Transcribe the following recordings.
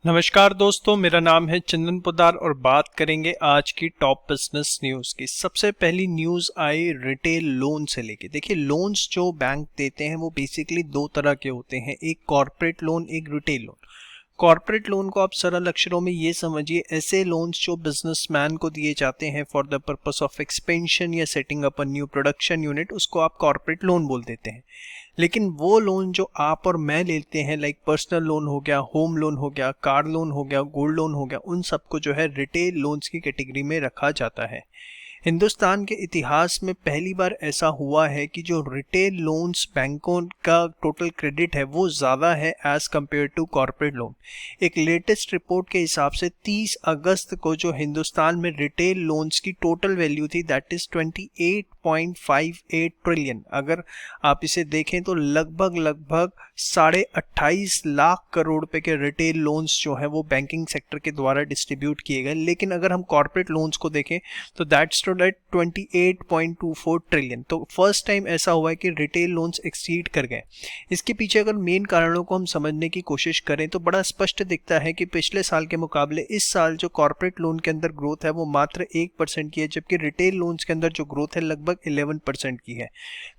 नमस्कार दोस्तों, मेरा नाम है चंदन पोदार और बात करेंगे आज की टॉप बिजनेस न्यूज़ की। सबसे पहली न्यूज़ आई रिटेल लोन से लेके। देखिए, लोन्स जो बैंक देते हैं वो बेसिकली दो तरह के होते हैं, एक कॉर्पोरेट लोन, एक रिटेल लोन। कॉर्पोरेट लोन को आप सरल अक्षरों में ये समझिए, ऐसे लोन्स जो बिजनेसमैन को दिए जाते हैं for the purpose of expansion या setting up a new production unit, उसको आप कॉर्पोरेट लोन बोल देते हैं। लेकिन वो लोन जो आप और मैं लेते हैं, लाइक पर्सनल लोन हो गया, होम लोन हो गया, कार लोन हो गया, गोल्ड लोन हो गया, उन सबको जो है रिटेल लोन्स की कैटेगरी में रखा जाता है। हिंदुस्तान के इतिहास में पहली बार ऐसा हुआ है कि जो रिटेल लोन्स बैंकों का टोटल क्रेडिट है वो ज़्यादा है as compare to corporate loan. एक लेटेस्ट रिपोर्ट के हिसाब से 30 अगस्त को जो हिंदुस्तान में रिटेल लोन्स की टोटल वैल्यू थी दैट इज़ 28.58 ट्रिलियन। अगर आप इसे देखें तो लगभग लगभग 28.5 लाख करोड़ रुपए के रिटेल लोन्स जो हैं वो बैंकिंग सेक्टर के द्वारा डिस्ट्रीब्यूट किए गए। लेकिन अगर हम कॉर्पोरेट लोन्स को देखें तो दैट स्टूड एट 28.24 ट्रिलियन। तो फर्स्ट टाइम ऐसा हुआ है कि रिटेल लोन्स एक्सीड कर गए। इसके पीछे अगर मेन कारणों को हम समझने की कोशिश करें तो बड़ा स्पष्ट दिखता है कि पिछले साल के मुकाबले इस साल जो कॉर्पोरेट लोन के अंदर ग्रोथ है वो मात्र 1% की है, जबकि रिटेल लोन्स के अंदर जो ग्रोथ है लगभग 11% की है।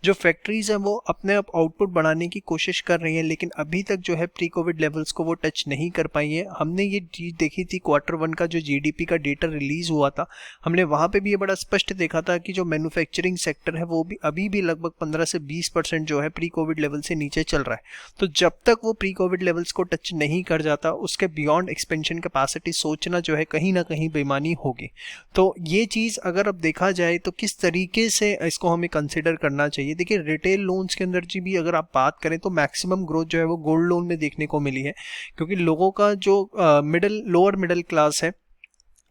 जो फैक्ट्रीज हैं वो अपने आप आउटपुट बढ़ाने की कोशिश कर रही हैं, लेकिन अभी तक जो है प्री कोविड लेवल्स को वो टच नहीं कर पाई है। हमने ये चीज देखी थी Q1 का जो जीडीपी का डेटा रिलीज हुआ था, हमने वहां पे भी ये बड़ा स्पष्ट देखा था कि जो मैन्युफैक्चरिंग सेक्टर है वो भी अभी भी लगभग 15 से 20% जो है प्री कोविड लेवल से नीचे चल रहा है। तो जब तक वो प्री कोविड लेवल्स को टच नहीं कर जाता, उसके बियॉन्ड एक्सपेंशन कैपेसिटी सोचना जो है कहीं ना कहीं बेईमानी होगी। तो ये चीज अगर अब देखा जाए तो किस तरीके से इसको हमें कंसिडर करना चाहिए। देखिए, रिटेल लोन्स के अंदर जी भी अगर आप बात करें तो मैक्सिमम ग्रोथ जो है वो गोल्ड लोन में देखने को मिली है, क्योंकि लोगों का जो लोअर मिडिल क्लास है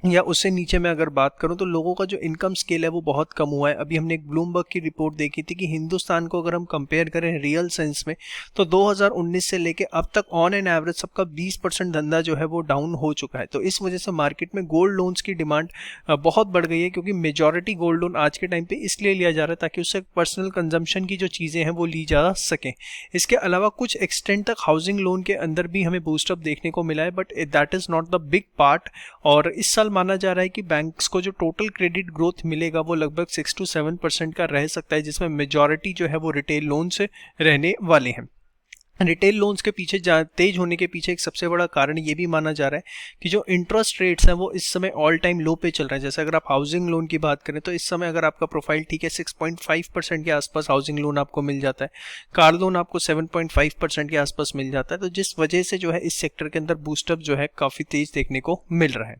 या उससे नीचे में अगर बात करूं तो लोगों का जो इनकम स्केल है वो बहुत कम हुआ है। अभी हमने एक ब्लूमबर्ग की रिपोर्ट देखी थी कि हिंदुस्तान को अगर हम कंपेयर करें रियल सेंस में तो 2019 से लेके अब तक ऑन एन एवरेज सबका 20% धंधा जो है वो डाउन हो चुका है। तो इस वजह से मार्केट में गोल्ड लोन्स की डिमांड बहुत बढ़ गई है, क्योंकि मेजॉरिटी गोल्ड लोन आज के टाइम पे इसलिए लिया जा रहा है ताकि उससे पर्सनल कंजम्पशन की जो चीज़ें हैं वो ली जा सकें। इसके अलावा कुछ एक्सटेंट तक हाउसिंग लोन के अंदर भी हमें बूस्टअप देखने को मिला है, but that is not the big part. और इस साल माना जा रहा है कि बैंक्स को जो टोटल क्रेडिट ग्रोथ मिलेगा वो लगभग 6 to 7% का रह सकता है, जिसमें मेजॉरिटी जो है वो रिटेल लोन से रहने वाले हैं। रिटेल लोन्स के पीछे तेज होने के पीछे एक सबसे बड़ा कारण ये भी माना जा रहा है कि जो इंटरेस्ट रेट्स हैं वो इस समय ऑल टाइम लो पे चल रहा है। जैसे अगर आप हाउसिंग लोन की बात करें तो इस समय अगर आपका प्रोफाइल ठीक है 6.5% के आसपास हाउसिंग लोन आपको मिल जाता है, कार लोन आपको 7.5% के आसपास मिल जाता है। तो जिस वजह से जो है इस सेक्टर के अंदर बूस्टअप जो है काफ़ी तेज देखने को मिल रहा है।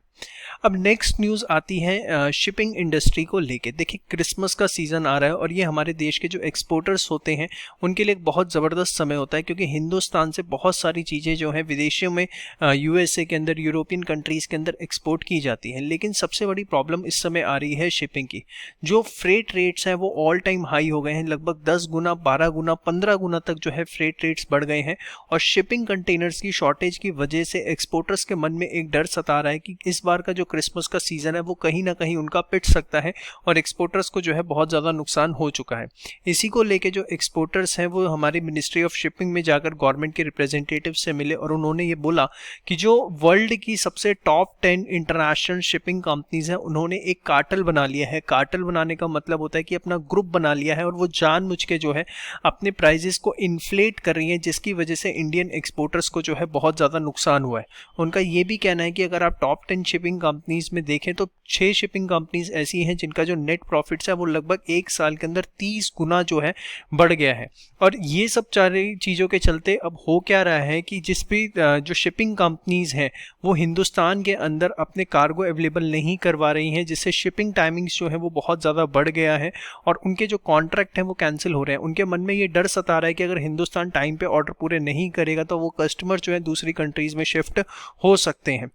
अब नेक्स्ट न्यूज़ आती है शिपिंग इंडस्ट्री को लेके। देखिए, क्रिसमस का सीज़न आ रहा है और ये हमारे देश के जो एक्सपोर्टर्स होते हैं उनके लिए एक बहुत ज़बरदस्त समय होता है, क्योंकि हिंदुस्तान से बहुत सारी चीज़ें जो हैं विदेशों में यूएसए के अंदर, यूरोपियन कंट्रीज़ के अंदर एक्सपोर्ट की जाती हैं। लेकिन सबसे बड़ी प्रॉब्लम इस समय आ रही है शिपिंग की। जो फ्रेट रेट्स हैं वो ऑल टाइम हाई हो गए हैं, लगभग 10 गुना, 12 गुना, 15 गुना तक जो है फ्रेट रेट्स बढ़ गए हैं। और शिपिंग कंटेनर्स की शॉर्टेज की वजह से एक्सपोर्टर्स के मन में एक डर सता रहा है कि इस बार का जो क्रिसमस का सीजन है वो कहीं ना कहीं उनका पिट सकता है और एक्सपोर्टर्स को जो है बहुत ज़्यादा नुकसान हो चुका है। इसी को लेके जो एक्सपोर्टर्स हैं वो हमारी मिनिस्ट्री ऑफ शिपिंग में जाकर गवर्नमेंट के रिप्रेजेंटेटिव से मिले और उन्होंने ये बोला कि जो वर्ल्ड की सबसे टॉप 10 इंटरनेशनल शिपिंग कंपनीज हैं उन्होंने एक कार्टेल बना लिया है। कार्टेल बनाने का मतलब होता है कि अपना ग्रुप बना लिया है और वो जानबूझ के जो है अपने प्राइजेस को इन्फ्लेट कर रही हैं, जिसकी वजह से इंडियन एक्सपोर्टर्स को जो है बहुत ज़्यादा नुकसान हुआ है। उनका ये भी कहना है कि अगर आप टॉप 10 शिपिंग कंपनीज में देखें तो 6 शिपिंग कंपनीज ऐसी हैं जिनका जो नेट प्रॉफिट्स है वो लगभग एक साल के अंदर 30 गुना जो है बढ़ गया है। और ये सब सारी चीज़ों के चलते अब हो क्या रहा है कि जिस भी जो शिपिंग कंपनीज हैं वो हिंदुस्तान के अंदर अपने कार्गो अवेलेबल नहीं करवा रही हैं, जिससे शिपिंग टाइमिंग्स जो है वो बहुत ज़्यादा बढ़ गया है और उनके जो कॉन्ट्रैक्ट हैं वो कैंसिल हो रहे हैं। उनके मन में ये डर सता रहा है कि अगर हिंदुस्तान टाइम पे ऑर्डर पूरे नहीं करेगा तो वो कस्टमर जो है दूसरी कंट्रीज़ में शिफ्ट हो सकते हैं।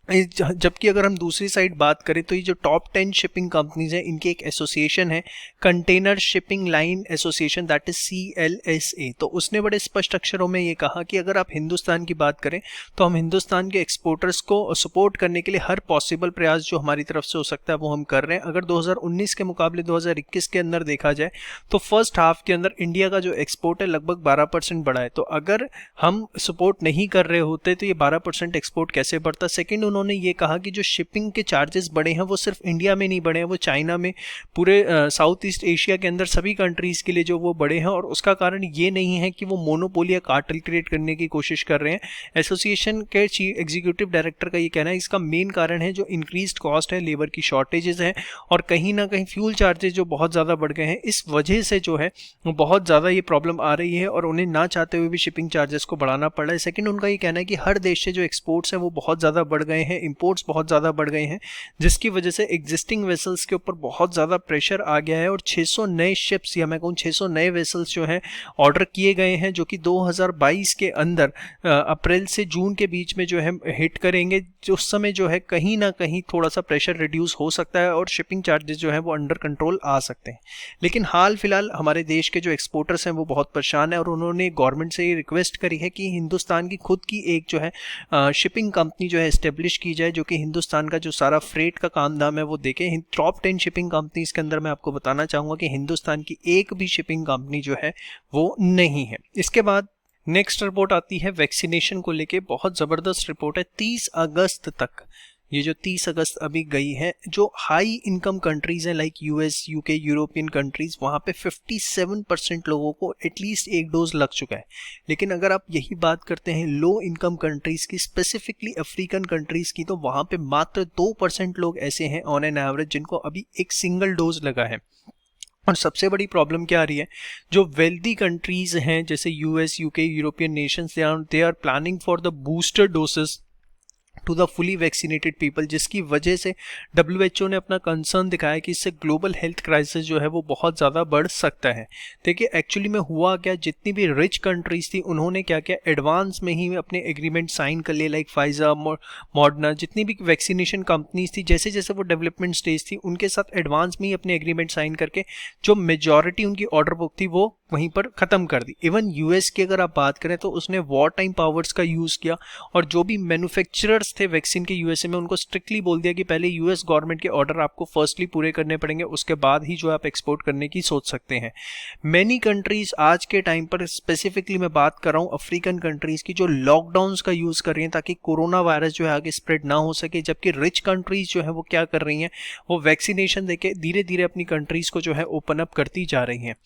जबकि अगर हम दूसरी साइड बात करें तो ये जो टॉप 10 शिपिंग कंपनीज हैं इनकी एक एसोसिएशन है, container shipping line association, that is CLSA। तो उसने बड़े स्पष्ट अक्षरों में ये कहा कि अगर आप हिंदुस्तान की बात करें तो हम हिंदुस्तान के एक्सपोर्टर्स को सपोर्ट करने के लिए हर पॉसिबल प्रयास जो हमारी तरफ से हो सकता है वो हम कर रहे हैं। अगर 2019 के मुकाबले 2021 के अंदर देखा जाए तो फर्स्ट हाफ के अंदर इंडिया का जो एक्सपोर्ट है लगभग 12% बढ़ा है। तो अगर हम सपोर्ट नहीं कर रहे होते तो ये 12% एक्सपोर्ट कैसे बढ़ता। सेकेंड, उन्होंने ये कहा कि जो शिपिंग के चार्जेस बढ़े हैं वो सिर्फ इंडिया में नहीं बढ़े हैं, वो चाइना में, पूरे साउथ ईस्ट एशिया के अंदर सभी कंट्रीज के लिए जो वो बढ़े हैं। और उसका कारण ये नहीं है कि वो मोनोपोली या कार्टेल क्रिएट करने की कोशिश कर रहे हैं। एसोसिएशन के चीफ एग्जीक्यूटिव डायरेक्टर का ये कहना है इसका मेन कारण है जो इंक्रीज्ड कॉस्ट है, लेबर की शॉर्टेजेस है और कहीं ना कहीं फ्यूल चार्जेस जो बहुत ज़्यादा बढ़ गए हैं, इस वजह से जो है बहुत ज़्यादा ये प्रॉब्लम आ रही है और उन्हें ना चाहते हुए भी शिपिंग चार्जेस को बढ़ाना पड़ रहा है। सेकंड, उनका ये कहना है कि हर देश से जो एक्सपोर्ट्स हैं वो बहुत ज़्यादा बढ़ गए हैं, इंपोर्ट्स बहुत ज़्यादा बढ़ गए हैं, जिसकी वजह से एग्जिस्टिंग वेसल्स के ऊपर बहुत ज़्यादा प्रेशर आ गया है और 600 नए शिप्स या मैं कहूँ 600 नए वेसल्स जो हैं ऑर्डर किए गए हैं, जो कि 2022 के अंदर अप्रैल से जून के बीच में जो है हिट करेंगे। उस समय जो है कहीं ना कहीं थोड़ा सा प्रेशर रिड्यूस हो सकता है और शिपिंग चार्जेस जो है वो अंडर कंट्रोल आ सकते हैं। लेकिन हाल फिलहाल हमारे देश के जो एक्सपोर्टर्स हैं वो बहुत परेशान है और उन्होंने गवर्नमेंट से ये रिक्वेस्ट करी है कि हिंदुस्तान की खुद की एक जो है शिपिंग कंपनी जो है इस्टेब्लिश की जाए, जो कि हिंदुस्तान का जो सारा फ्रेट का काम धाम है वो देखे। टॉप 10 शिपिंग कंपनीज के अंदर मैं आपको बताना चाहूँगा कि हिंदुस्तान की एक भी शिपिंग कंपनी जो है वो नहीं है। इसके बाद नेक्स्ट रिपोर्ट आती है वैक्सीनेशन को लेके, बहुत ज़बरदस्त रिपोर्ट है। 30 अगस्त तक, ये जो 30 अगस्त अभी गई है, जो हाई इनकम कंट्रीज़ हैं like US, UK, European countries, वहाँ पे 57% लोगों को एटलीस्ट एक डोज लग चुका है। लेकिन अगर आप यही बात करते हैं लो इनकम कंट्रीज़ की, स्पेसिफिकली अफ्रीकन कंट्रीज़ की, तो वहाँ पे मात्र 2% लोग ऐसे हैं ऑन एन एवरेज जिनको अभी एक सिंगल डोज लगा है। और सबसे बड़ी प्रॉब्लम क्या आ रही है, जो वेल्दी कंट्रीज़ हैं जैसे US, UK, European nations, they are planning for the booster doses to the fully vaccinated people, जिसकी वजह से WHO ने अपना कंसर्न दिखाया कि इससे ग्लोबल हेल्थ क्राइसिस जो है वो बहुत ज़्यादा बढ़ सकता है। देखिए एक्चुअली में हुआ क्या, जितनी भी रिच कंट्रीज थी उन्होंने क्या किया, एडवांस में ही अपने एग्रीमेंट साइन कर लिए, लाइक फाइजर, मॉडर्ना, जितनी भी वैक्सीनेशन कंपनीज थी, जैसे जैसे वो डेवलपमेंट स्टेज थी उनके साथ एडवांस में ही अपने एग्रीमेंट साइन करके जो मेजॉरिटी उनकी ऑर्डर बुक थी वो वहीं पर ख़त्म कर दी। इवन US की अगर आप बात करें तो उसने वॉर टाइम पावर्स का यूज़ किया और जो भी मैन्युफैक्चरर्स थे वैक्सीन के USA में, उनको स्ट्रिक्टली बोल दिया कि पहले US गवर्नमेंट के ऑर्डर आपको फर्स्टली पूरे करने पड़ेंगे, उसके बाद ही जो आप एक्सपोर्ट करने की सोच सकते हैं। मैनी कंट्रीज आज के टाइम पर, स्पेसिफिकली मैं बात कर रहा हूँ अफ्रीकन कंट्रीज की, जो लॉकडाउन्स का यूज़ कर रही हैं ताकि कोरोना वायरस जो है आगे स्प्रेड ना हो सके, जबकि रिच कंट्रीज जो है वो क्या कर रही हैं, वो वैक्सीनेशन देके धीरे धीरे अपनी कंट्रीज को जो है ओपन अप करती जा रही हैं।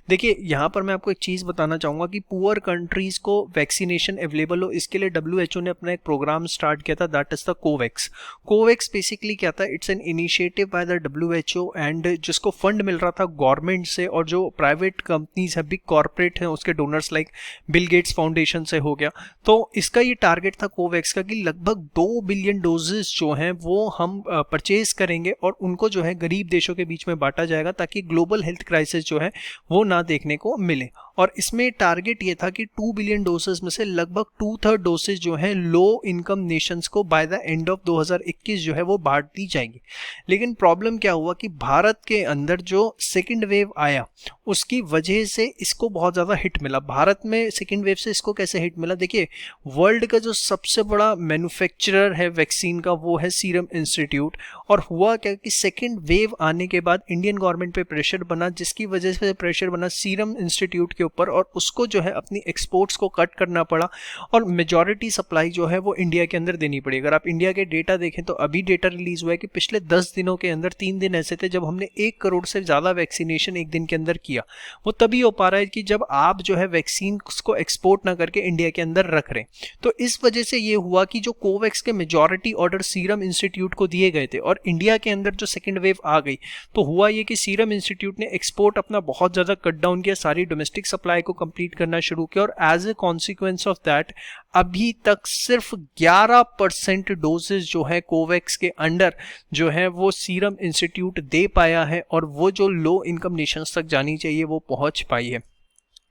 देखिए यहाँ पर मैं आपको एक चीज़ बताना चाहूँगा कि पुअर कंट्रीज़ को वैक्सीनेशन अवेलेबल हो, इसके लिए WHO ने अपना एक प्रोग्राम स्टार्ट किया था, that is the Covax. Covax basically क्या था, it's an initiative by the WHO and जिसको फंड मिल रहा था गवर्नमेंट से और जो प्राइवेट कंपनीज है, बिग कॉर्पोरेट हैं, उसके donors like Bill Gates foundation से हो गया। तो इसका ये टारगेट था कोवैक्स का कि लगभग 2 बिलियन डोजेस जो हैं वो हम परचेज करेंगे और उनको जो है गरीब देशों के बीच में बांटा जाएगा ताकि ग्लोबल हेल्थ क्राइसिस जो है वो ना देखने को मिले। और इसमें टारगेट ये था कि 2 बिलियन डोसेज में से लगभग 2/3 डोसेज जो है लो इनकम नेशंस को बाय द एंड ऑफ 2021 जो है वो बांट दी जाएंगी। लेकिन प्रॉब्लम क्या हुआ कि भारत के अंदर जो सेकंड वेव आया उसकी वजह से इसको बहुत ज़्यादा हिट मिला। भारत में सेकंड वेव से इसको कैसे हिट मिला, देखिए वर्ल्ड का जो सबसे बड़ा मैन्युफैक्चरर है वैक्सीन का वो है सीरम इंस्टीट्यूट। और हुआ क्या कि सेकंड वेव आने के बाद इंडियन गवर्नमेंट पे प्रेशर बना, जिसकी वजह से प्रेशर बना सीरम इंस्टीट्यूट के ऊपर और उसको जो है अपनी एक्सपोर्ट्स को कट करना पड़ा और मेजॉरिटी सप्लाई जो है वो इंडिया के अंदर देनी पड़ी। अगर आप इंडिया के डेटा देखें तो अभी डेटा रिलीज हुआ है कि पिछले 10 दिनों के अंदर 3 दिन ऐसे थे जब हमने 1 करोड़ से ज़्यादा वैक्सीनेशन एक दिन के अंदर किया। वो तभी हो पा रहा है कि जब आप जो है वैक्सीन को एक्सपोर्ट ना करके इंडिया के अंदर रख रहे हैं। तो इस वजह से ये हुआ कि जो कोवैक्स के मेजॉरिटी ऑर्डर सीरम इंस्टीट्यूट को दिए गए थे और इंडिया के अंदर जो सेकेंड वेव आ गई तो हुआ ये कि सीरम इंस्टीट्यूट ने एक्सपोर्ट अपना बहुत ज़्यादा कट डाउन किया, सारी डोमेस्टिक सप्लाई को कंप्लीट करना शुरू किया और as a consequence of that अभी तक सिर्फ 11% डोजेज जो है कोवैक्स के अंडर जो है वो सीरम इंस्टीट्यूट दे पाया है और वो जो लो इनकम नेशंस तक जानी चाहिए वो पहुंच पाई है।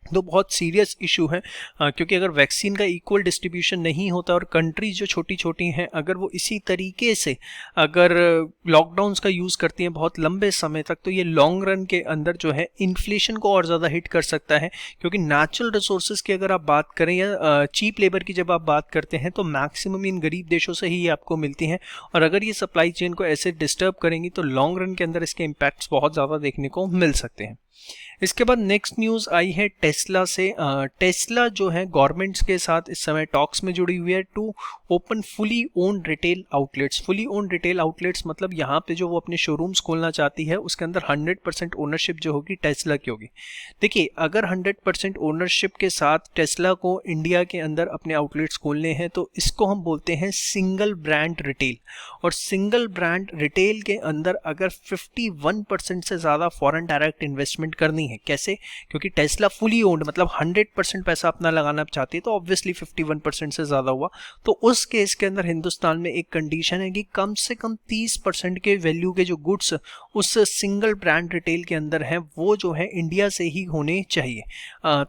तो बहुत सीरियस इशू है, क्योंकि अगर वैक्सीन का इक्वल डिस्ट्रीब्यूशन नहीं होता और कंट्रीज जो छोटी छोटी हैं अगर वो इसी तरीके से अगर लॉकडाउन्स का यूज़ करती हैं बहुत लंबे समय तक, तो ये लॉन्ग रन के अंदर जो है इन्फ्लेशन को और ज़्यादा हिट कर सकता है। क्योंकि नेचुरल रिसोर्सेज की अगर आप बात करें या चीप लेबर की जब आप बात करते हैं तो मैक्सिमम इन गरीब देशों से ही आपको मिलती हैं, और अगर ये सप्लाई चेन को ऐसे डिस्टर्ब करेंगी तो लॉन्ग रन के अंदर इसके इम्पैक्ट्स बहुत ज़्यादा देखने को मिल सकते हैं। इसके बाद नेक्स्ट न्यूज़ आई है टेस्ला से। टेस्ला जो है गवर्नमेंट्स के साथ इस समय टॉक्स में जुड़ी हुई है to open fully owned retail outlets. Fully owned retail outlets मतलब यहाँ पे जो वो अपने शोरूम्स खोलना चाहती है उसके अंदर 100% ओनरशिप जो होगी टेस्ला की होगी। देखिए अगर 100% ओनरशिप के साथ टेस्ला को इंडिया के अंदर अपने आउटलेट्स खोलने हैं तो इसको हम बोलते हैं सिंगल ब्रांड रिटेल। और सिंगल ब्रांड रिटेल के अंदर अगर 51% से ज़्यादा फॉरेन डायरेक्ट इन्वेस्टमेंट करनी है, कैसे? क्योंकि टेस्ला फुली ओन्ड मतलब 100% पैसा अपना लगाना चाहती है, तो ऑब्वियसली 51% से ज़्यादा हुआ। तो उस केस के अंदर हिंदुस्तान में एक कंडीशन है कि कम से कम 30% के वैल्यू के जो गुड्स उस सिंगल ब्रांड रिटेल के अंदर हैं वो जो है इंडिया से ही होने चाहिए।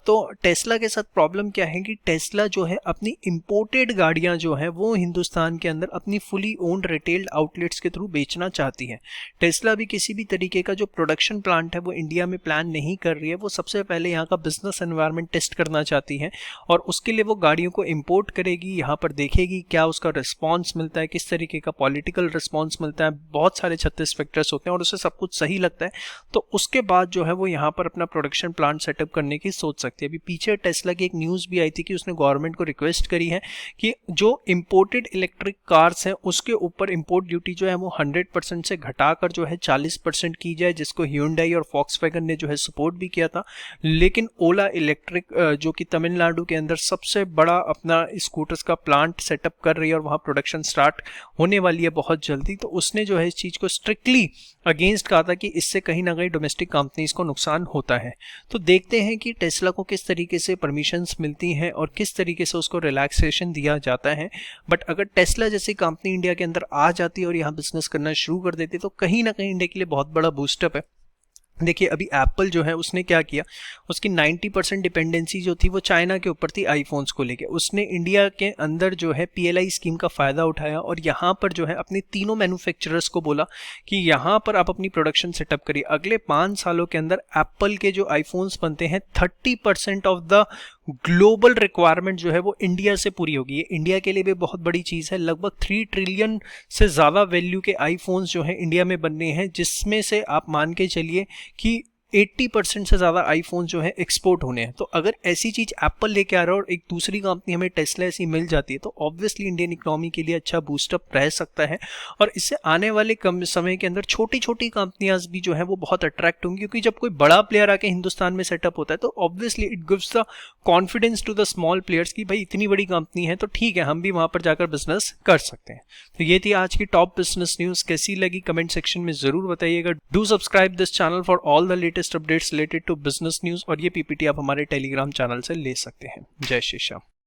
तो टेस्ला के साथ प्रॉब्लम क्या है कि टेस्ला जो है अपनी इंपोर्टेड गाड़ियां जो है वो हिंदुस्तान के अंदर अपनी फुली ओन्ड रिटेल आउटलेट्स के थ्रू बेचना चाहती है। टेस्ला भी किसी भी तरीके का जो प्रोडक्शन प्लांट है वो इंडिया में प्लान नहीं कर रही है। वो सबसे पहले यहाँ का बिजनेस एनवायरनमेंट टेस्ट करना चाहती है और उसके लिए वो गाड़ियों को इंपोर्ट करेगी, यहाँ पर देखेगी क्या उसका रिस्पॉन्स मिलता है, किस तरीके का पॉलिटिकल रिस्पॉन्स मिलता है, बहुत सारे 36 फैक्टर्स होते हैं और उसे सब कुछ सही लगता है तो उसके बाद जो है वो यहाँ पर अपना प्रोडक्शन प्लांट सेटअप करने की सोच सकती है। अभी पीछे टेस्ला की एक न्यूज़ भी आई थी कि उसने गवर्नमेंट को रिक्वेस्ट करी है कि जो इंपोर्टेड इलेक्ट्रिक कार्स हैं उसके ऊपर इंपोर्ट ड्यूटी जो है वो 100% से घटाकर जो है 40% की जाए, जिसको ह्यूंडई और फॉक्सवैगन ने जो है सपोर्ट भी किया था। लेकिन ओला इलेक्ट्रिक जो कि तमिलनाडु के अंदर सबसे बड़ा अपना स्कूटर्स का प्लांट सेटअप कर रही है और वहाँ प्रोडक्शन स्टार्ट होने वाली है बहुत जल्दी, तो उसने जो है इस चीज़ को स्ट्रिक्टली अगेंस्ट कहा था कि इससे कहीं ना कहीं डोमेस्टिक कंपनीज को नुकसान होता है। तो देखते हैं कि टेस्ला को किस तरीके से परमिशंस मिलती हैं और किस तरीके से उसको रिलैक्सेशन दिया जाता है। बट अगर टेस्ला जैसी कंपनी इंडिया के अंदर आ जाती है और यहाँ बिजनेस करना शुरू कर देती है तो कहीं ना कहीं इंडिया के लिए बहुत बड़ा बूस्टअप है। देखिए अभी एप्पल जो है उसने क्या किया, उसकी 90% डिपेंडेंसी जो थी वो चाइना के ऊपर थी आईफोन्स को लेके। उसने इंडिया के अंदर जो है पीएलआई स्कीम का फ़ायदा उठाया और यहाँ पर जो है अपने तीनों मैन्युफैक्चरर्स को बोला कि यहाँ पर आप अपनी प्रोडक्शन सेटअप करिए। अगले 5 सालों के अंदर एप्पल के जो आईफोन्स बनते हैं 30% ऑफ द ग्लोबल रिक्वायरमेंट जो है वो इंडिया से पूरी होगी। ये इंडिया के लिए भी बहुत बड़ी चीज़ है। लगभग 3 ट्रिलियन से ज़्यादा वैल्यू के आईफोन्स जो है इंडिया में बनने हैं, जिसमें से आप मान के चलिए कि 80% से ज़्यादा आईफोन जो है एक्सपोर्ट होने हैं। तो अगर ऐसी चीज़ एप्पल लेके आ रहा है और एक दूसरी कंपनी हमें टेस्ला ऐसी मिल जाती है तो ऑब्वियसली इंडियन इकोनॉमी के लिए अच्छा बूस्टअप रह सकता है और इससे आने वाले कम समय के अंदर छोटी छोटी कंपनियां भी जो है वो बहुत अट्रैक्ट होंगी, क्योंकि जब कोई बड़ा प्लेयर आके हिंदुस्तान में सेटअप होता है तो obviously it gives the confidence to the small players कि भाई इतनी बड़ी कंपनी है तो ठीक है हम भी वहाँ पर जाकर बिजनेस कर सकते हैं। तो ये थी आज की टॉप बिजनेस न्यूज़। कैसी लगी कमेंट सेक्शन में ज़रूर बताइएगा। Do subscribe this channel for all the latest updates related to business news और ये पीपीटी आप हमारे टेलीग्राम चैनल से ले सकते हैं। जय श्री श्याम।